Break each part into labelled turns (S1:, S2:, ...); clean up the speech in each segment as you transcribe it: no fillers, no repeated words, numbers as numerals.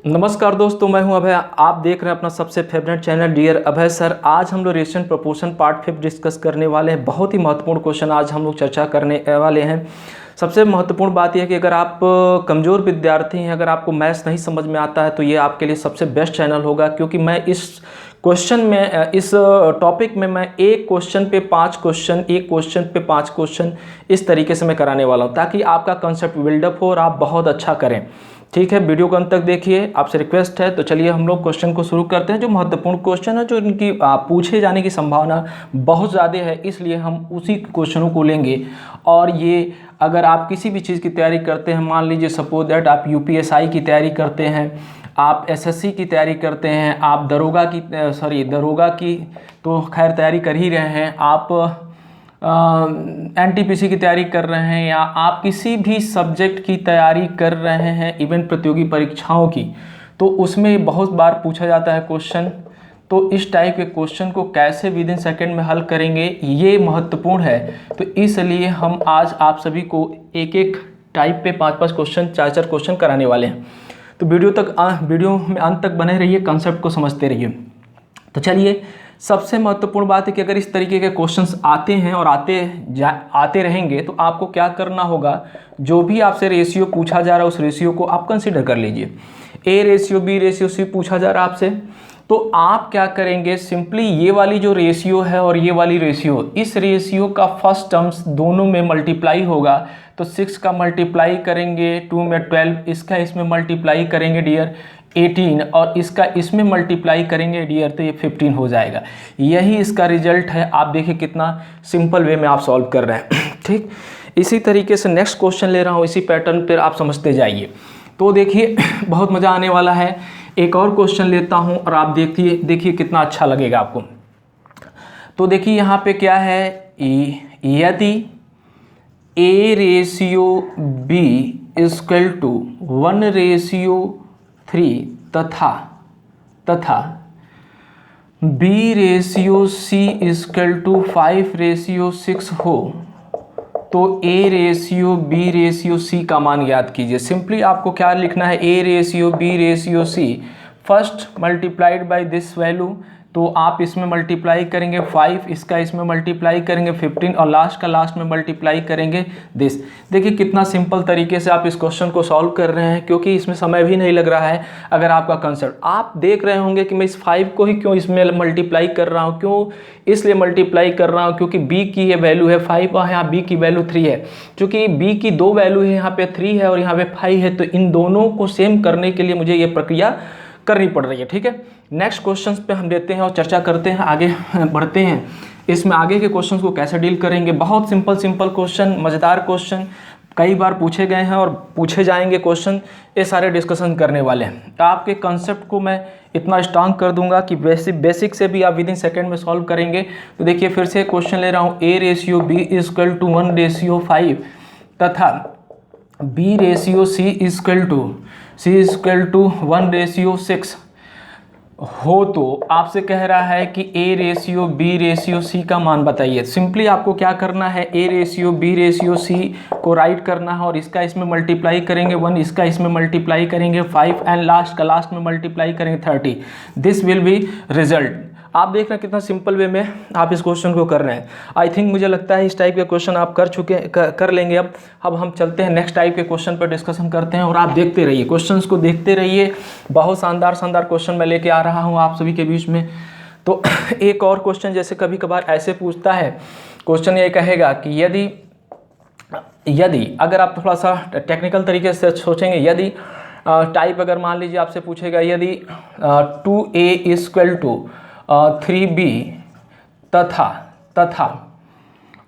S1: नमस्कार दोस्तों, मैं हूं अभय। आप देख रहे हैं अपना सबसे फेवरेट चैनल डियर अभय सर। आज हम लोग रेशियो प्रोपोर्शन पार्ट 5 डिस्कस करने वाले हैं। बहुत ही महत्वपूर्ण क्वेश्चन आज हम लोग चर्चा करने वाले हैं। सबसे महत्वपूर्ण बात यह है कि अगर आप कमज़ोर विद्यार्थी हैं, अगर आपको मैथ्स नहीं समझ में आता है तो ये आपके लिए सबसे बेस्ट चैनल होगा, क्योंकि मैं इस क्वेश्चन में, इस टॉपिक में मैं एक क्वेश्चन पे 5 क्वेश्चन, एक क्वेश्चन पे 5 क्वेश्चन इस तरीके से मैं कराने वाला हूँ, ताकि आपका कंसेप्ट बिल्डअप हो और आप बहुत अच्छा करें। ठीक है, वीडियो को अंत तक देखिए, आपसे रिक्वेस्ट है। तो चलिए हम लोग क्वेश्चन को शुरू करते हैं। जो महत्वपूर्ण क्वेश्चन है, जो इनकी पूछे जाने की संभावना बहुत ज़्यादा है, इसलिए हम उसी क्वेश्चनों को लेंगे। और ये अगर आप किसी भी चीज़ की तैयारी करते हैं, मान लीजिए सपोज दैट आप यूपीएसआई की तैयारी करते हैं, आप एसएससी की तैयारी करते हैं, आप दरोगा की तो खैर तैयारी कर ही रहे हैं, आप एनटीपीसी की तैयारी कर रहे हैं, या आप किसी भी सब्जेक्ट की तैयारी कर रहे हैं, इवन प्रतियोगी परीक्षाओं की, तो उसमें बहुत बार पूछा जाता है क्वेश्चन। तो इस टाइप के क्वेश्चन को कैसे विद इन सेकेंड में हल करेंगे, ये महत्वपूर्ण है। तो इसलिए हम आज आप सभी को एक एक टाइप पे 5-5 क्वेश्चन, 4-4 क्वेश्चन कराने वाले हैं। तो वीडियो में अंत तक बने रहिए, कंसेप्ट को समझते रहिए। तो चलिए, सबसे महत्वपूर्ण बात है कि अगर इस तरीके के क्वेश्चंस आते हैं और आते रहेंगे, तो आपको क्या करना होगा, जो भी आपसे रेशियो पूछा जा रहा है उस रेशियो को आप कंसीडर कर लीजिए। ए रेशियो, बी रेशियो, सी पूछा जा रहा है आपसे, तो आप क्या करेंगे, सिंपली ये वाली जो रेशियो है और ये वाली रेशियो, इस रेशियो का फर्स्ट टर्म्स दोनों में मल्टीप्लाई होगा। तो 6 का मल्टीप्लाई करेंगे 2 में 12, इसका इसमें मल्टीप्लाई करेंगे डियर 18, और इसका इसमें मल्टीप्लाई करेंगे डियर, तो ये 15 हो जाएगा। यही इसका रिजल्ट है। आप देखिए कितना सिंपल वे में आप सॉल्व कर रहे हैं। ठीक, इसी तरीके से नेक्स्ट क्वेश्चन ले रहा हूँ, इसी पैटर्न पर आप समझते जाइए। तो देखिए बहुत मज़ा आने वाला है। एक और क्वेश्चन लेता हूँ और आप देखिए कितना अच्छा लगेगा आपको। तो देखिए यहाँ पे क्या है, यदि A ratio B equal to 1:3 तथा B ratio C equal to 5:6 हो, तो A ratio B ratio C का मान याद कीजिए। सिंपली आपको क्या लिखना है, A ratio B ratio C, first multiplied by this value, तो आप इसमें मल्टीप्लाई करेंगे 5, इसका इसमें मल्टीप्लाई करेंगे 15, और लास्ट में मल्टीप्लाई करेंगे दिस। देखिए कितना सिंपल तरीके से आप इस क्वेश्चन को सॉल्व कर रहे हैं, क्योंकि इसमें समय भी नहीं लग रहा है। अगर आपका कंसेप्ट, आप देख रहे होंगे कि मैं इस 5 को ही क्यों इसमें मल्टीप्लाई कर रहा हूँ, क्यों इसलिए मल्टीप्लाई कर रहा हूँ, क्योंकि B की ये वैल्यू है 5 और यहाँ B की वैल्यू 3 है। चूँकि B की 2 वैल्यू है, यहाँ पे 3 है और यहाँ पे 5 है, तो इन दोनों को सेम करने के लिए मुझे ये प्रक्रिया करनी पड़ रही है। ठीक है, नेक्स्ट क्वेश्चंस पे हम देते हैं और चर्चा करते हैं, आगे बढ़ते हैं। इसमें आगे के क्वेश्चंस को कैसे डील करेंगे, बहुत सिंपल क्वेश्चन, मज़ेदार क्वेश्चन, कई बार पूछे गए हैं और पूछे जाएंगे क्वेश्चन, ये सारे डिस्कशन करने वाले हैं। तो आपके कंसेप्ट को मैं इतना स्ट्रांग कर दूंगा कि बेसिक से भी आप विद इन सेकेंड में सॉल्व करेंगे। तो देखिए फिर से क्वेश्चन ले रहा हूँ, A ratio B equal to 1:5 तथा B ratio C equal to 1:6 हो, तो आपसे कह रहा है कि A ratio B ratio C का मान बताइए। सिंपली आपको क्या करना है, A ratio B ratio C को राइट करना है, और इसका इसमें मल्टीप्लाई करेंगे 1, इसका इसमें मल्टीप्लाई करेंगे 5, एंड लास्ट में मल्टीप्लाई करेंगे 30। This will B result. आप देख रहे हैं कितना सिंपल वे में आप इस क्वेश्चन को कर रहे हैं। आई थिंक मुझे लगता है इस टाइप के क्वेश्चन आप कर लेंगे। अब हम चलते हैं नेक्स्ट टाइप के क्वेश्चन पर डिस्कशन करते हैं, और आप देखते रहिए, क्वेश्चंस को देखते रहिए। बहुत शानदार क्वेश्चन मैं लेके आ रहा हूँ आप सभी के बीच में। तो एक और क्वेश्चन जैसे कभी कभार ऐसे पूछता है, क्वेश्चन ये कहेगा कि यदि अगर आप थोड़ा सा टेक्निकल तरीके से सोचेंगे, यदि टाइप अगर मान लीजिए आपसे पूछेगा, यदि 2A इक्वल टू 3B तथा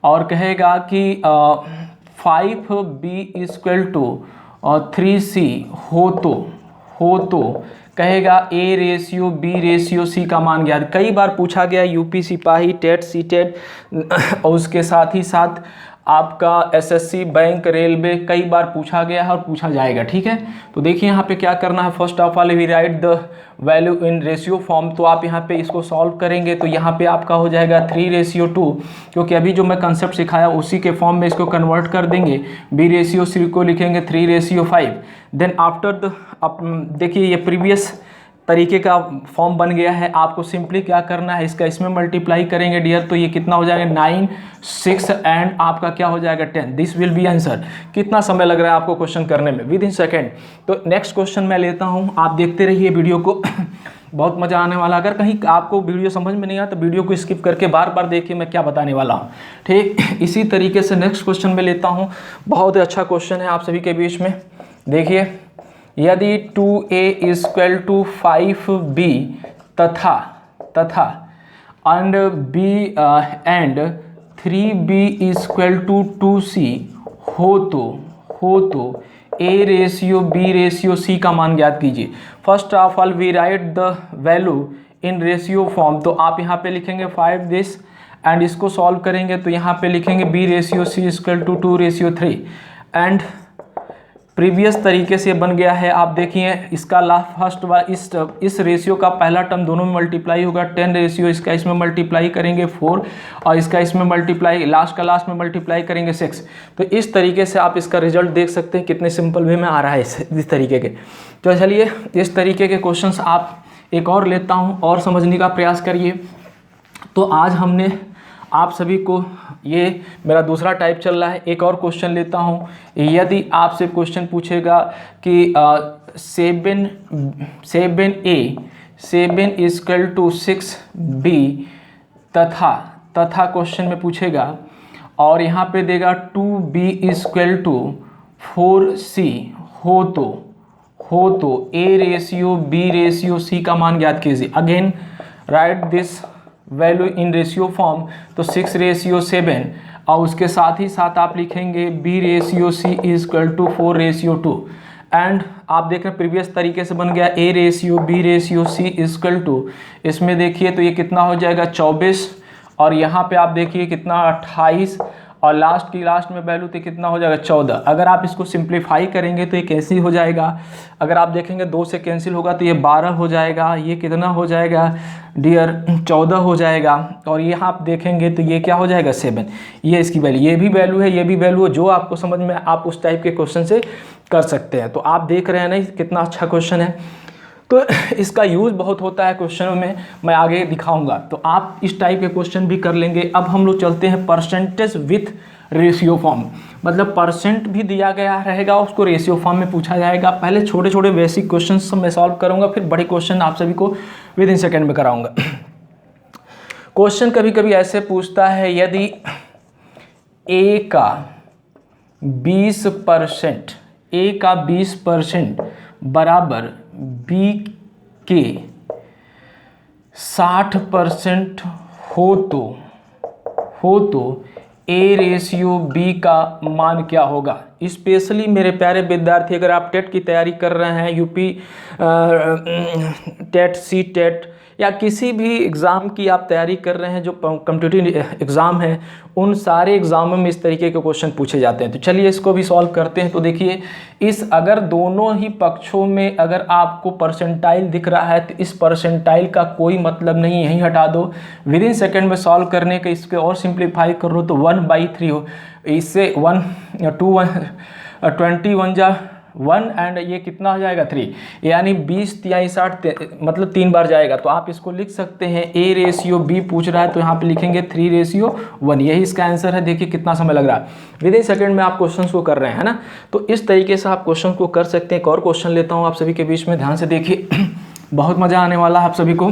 S1: और कहेगा कि 5B इक्वल टू 3C हो, तो कहेगा A ratio B ratio C का मान ज्ञात। कई बार पूछा गया यूपी सिपाही, टेट, सीटेट, और उसके साथ ही साथ आपका एसएससी, बैंक, रेलवे कई बार पूछा गया है और पूछा जाएगा, ठीक है। तो देखिए यहाँ पे क्या करना है, first of all we write the value in ratio form. तो आप यहाँ पे इसको सॉल्व करेंगे तो यहाँ पे आपका हो जाएगा 3:2, क्योंकि अभी जो मैं कंसेप्ट सिखाया उसी के फॉर्म में इसको कन्वर्ट कर देंगे। B/C को लिखेंगे 3:5। देन आफ्टर द, देखिए ये प्रीवियस तरीके का फॉर्म बन गया है। आपको सिंपली क्या करना है, इसका इसमें मल्टीप्लाई करेंगे डियर, तो ये कितना हो जाएगा 9, 6 एंड आपका क्या हो जाएगा 10। This will be answer. कितना समय लग रहा है आपको क्वेश्चन करने में, विद इन सेकेंड। तो नेक्स्ट क्वेश्चन मैं लेता हूँ, आप देखते रहिए वीडियो को बहुत मज़ा आने वाला। अगर कहीं आपको वीडियो समझ में नहीं आया तो वीडियो को स्किप करके बार बार देखिए मैं क्या बताने वाला हूँ, ठीक। इसी तरीके से नेक्स्ट क्वेश्चन में लेता हूँ, बहुत ही अच्छा क्वेश्चन है आप सभी के बीच में। देखिए, यदि 2a = 5b तथा एंड b 3b = 2c हो तो A/B/C का मान ज्ञात कीजिए। First of all we write the value in ratio form. तो आप यहाँ पे लिखेंगे 5 दिस एंड इसको सॉल्व करेंगे तो यहाँ पे लिखेंगे B/C = 2:3 एंड प्रीवियस तरीके से बन गया है। आप देखिए इसका फर्स्ट बार इस रेशियो का पहला टर्म दोनों में मल्टीप्लाई होगा 10 रेशियो, इसका इसमें मल्टीप्लाई करेंगे 4 और इसका इसमें मल्टीप्लाई लास्ट में मल्टीप्लाई करेंगे 6। तो इस तरीके से आप इसका रिजल्ट देख सकते हैं कितने सिंपल वे में आ रहा है इस तरीके के। तो चलिए इस तरीके के क्वेश्चंस आप एक और लेता हूँ और समझने का प्रयास करिए। तो आज हमने आप सभी को, ये मेरा दूसरा टाइप चल रहा है, एक और क्वेश्चन लेता हूँ। यदि आपसे क्वेश्चन पूछेगा कि 7a = 6b तथा क्वेश्चन में पूछेगा और यहाँ पे देगा 2b = 4c हो तो A/B/C का मान ज्ञात कीजिए। Again right this value in ratio form. तो 6:7 और उसके साथ ही साथ आप लिखेंगे B/C = 4:2 एंड आप देख रहे हैं प्रीवियस तरीके से बन गया A/B/C इसमें देखिए तो ये कितना हो जाएगा 24 और यहाँ पे आप देखिए कितना 28 और लास्ट में वैल्यू तो कितना हो जाएगा 14। अगर आप इसको सिंप्लीफाई करेंगे तो ये कैंसिल हो जाएगा। अगर आप देखेंगे 2 से कैंसिल होगा तो ये 12 हो जाएगा, ये कितना हो जाएगा डियर 14 हो जाएगा और यहाँ आप देखेंगे तो ये क्या हो जाएगा 7। ये इसकी वैल्यू, ये भी वैल्यू है, ये भी वैल्यू है। जो आपको समझ में आप उस टाइप के क्वेश्चन से कर सकते हैं। तो आप देख रहे हैं ना कितना अच्छा क्वेश्चन है। तो इसका यूज़ बहुत होता है क्वेश्चनों में, मैं आगे दिखाऊंगा। तो आप इस टाइप के क्वेश्चन भी कर लेंगे। अब हम लोग चलते हैं परसेंटेज विथ रेशियो फॉर्म, मतलब परसेंट भी दिया गया रहेगा, उसको रेशियो फॉर्म में पूछा जाएगा। पहले छोटे छोटे बेसिक क्वेश्चन मैं सॉल्व करूंगा, फिर बड़े क्वेश्चन आप सभी को विद इन सेकेंड में कराऊंगा। क्वेश्चन कभी कभी ऐसे पूछता है, यदि A का 20% बराबर B के 60% हो तो A/B का मान क्या होगा। स्पेशली मेरे प्यारे विद्यार्थी, अगर आप टेट की तैयारी कर रहे हैं, यूपी टेट, सी टेट या किसी भी एग्ज़ाम की आप तैयारी कर रहे हैं जो कॉम्पिटिटिव एग्ज़ाम है, उन सारे एग्ज़ामों में इस तरीके के क्वेश्चन पूछे जाते हैं। तो चलिए इसको भी सॉल्व करते हैं। तो देखिए अगर दोनों ही पक्षों में अगर आपको परसेंटाइल दिख रहा है तो इस परसेंटाइल का कोई मतलब नहीं, यहीं हटा दो। विद इन सेकेंड में सॉल्व करने के इसके और सिंप्लीफाई करो तो 1/3 हो, इससे 21 जा 1 एंड ये कितना हो जाएगा 3, यानी 20 × 60 मतलब 3 बार जाएगा। तो आप इसको लिख सकते हैं A/B पूछ रहा है तो यहाँ पे लिखेंगे 3:1, यही इसका आंसर है। देखिए कितना समय लग रहा है, विद इन सेकेंड में आप क्वेश्चन को कर रहे हैं, है ना। तो इस तरीके से आप क्वेश्चन को कर सकते हैं। एक और क्वेश्चन लेता हूँ आप सभी के बीच में, ध्यान से देखिए बहुत मज़ा आने वाला है आप सभी को,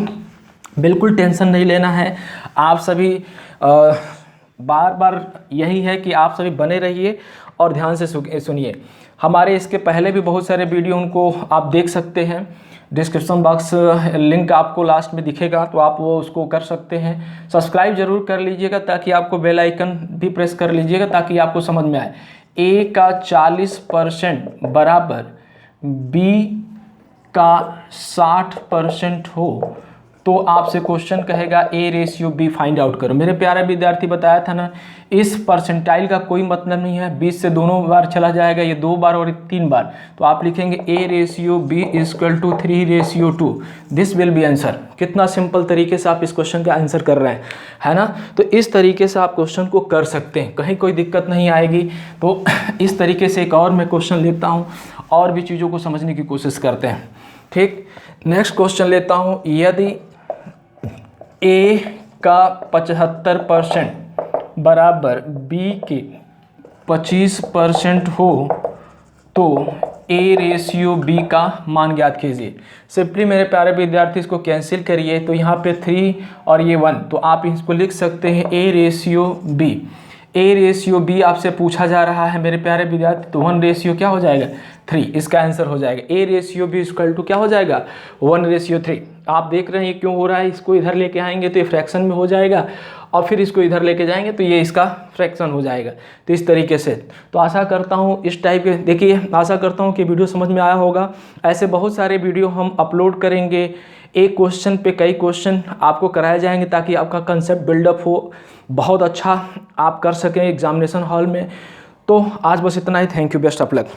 S1: बिल्कुल टेंशन नहीं लेना है। आप सभी बार बार यही है कि आप सभी बने रहिए और ध्यान से सुनिए। हमारे इसके पहले भी बहुत सारे वीडियो उनको आप देख सकते हैं, डिस्क्रिप्शन बॉक्स लिंक आपको लास्ट में दिखेगा, तो आप वो उसको कर सकते हैं। सब्सक्राइब जरूर कर लीजिएगा ताकि आपको बेल आइकन भी प्रेस कर लीजिएगा ताकि आपको समझ में आए। A का 40% बराबर B का 60% हो तो आपसे क्वेश्चन कहेगा A ratio B find out करो। मेरे प्यारे विद्यार्थी बताया था ना, इस परसेंटाइल का कोई मतलब नहीं है, 20 से दोनों बार चला जाएगा, ये 2 बार और 3 बार, तो आप लिखेंगे A ratio B equal to 3:2। This will be answer. कितना सिंपल तरीके से आप इस क्वेश्चन का आंसर कर रहे हैं, है ना। तो इस तरीके से आप क्वेश्चन को कर सकते हैं, कहीं कोई दिक्कत नहीं आएगी। तो इस तरीके से एक और मैं क्वेश्चन लेता हूँ और भी चीज़ों को समझने की कोशिश करते हैं। ठीक, नेक्स्ट क्वेश्चन लेता हूँ। यदि ए का 75% बराबर बी के 25% हो तो ए रेशियो बी का मान ज्ञात कीजिए। सिंपली मेरे प्यारे विद्यार्थी इसको कैंसिल करिए, तो यहाँ पे 3 और ये 1, तो आप इसको लिख सकते हैं A ratio B. A ratio B आपसे पूछा जा रहा है मेरे प्यारे विद्यार्थी, तो 1 रेशियो क्या हो जाएगा 3, इसका आंसर हो जाएगा A ratio B equal to क्या हो जाएगा 1:3। आप देख रहे हैं क्यों हो रहा है, इसको इधर लेके आएंगे तो ये फ्रैक्शन में हो जाएगा, और फिर इसको इधर लेके जाएंगे तो ये इसका फ्रैक्शन हो जाएगा। तो इस तरीके से, तो आशा करता हूँ इस टाइप के, देखिए आशा करता हूँ कि वीडियो समझ में आया होगा। ऐसे बहुत सारे वीडियो हम अपलोड करेंगे, एक क्वेश्चन पे कई क्वेश्चन आपको कराए जाएंगे ताकि आपका कंसेप्ट बिल्डअप हो, बहुत अच्छा आप कर सकें एग्जामिनेशन हॉल में। तो आज बस इतना ही। Thank you, best of luck.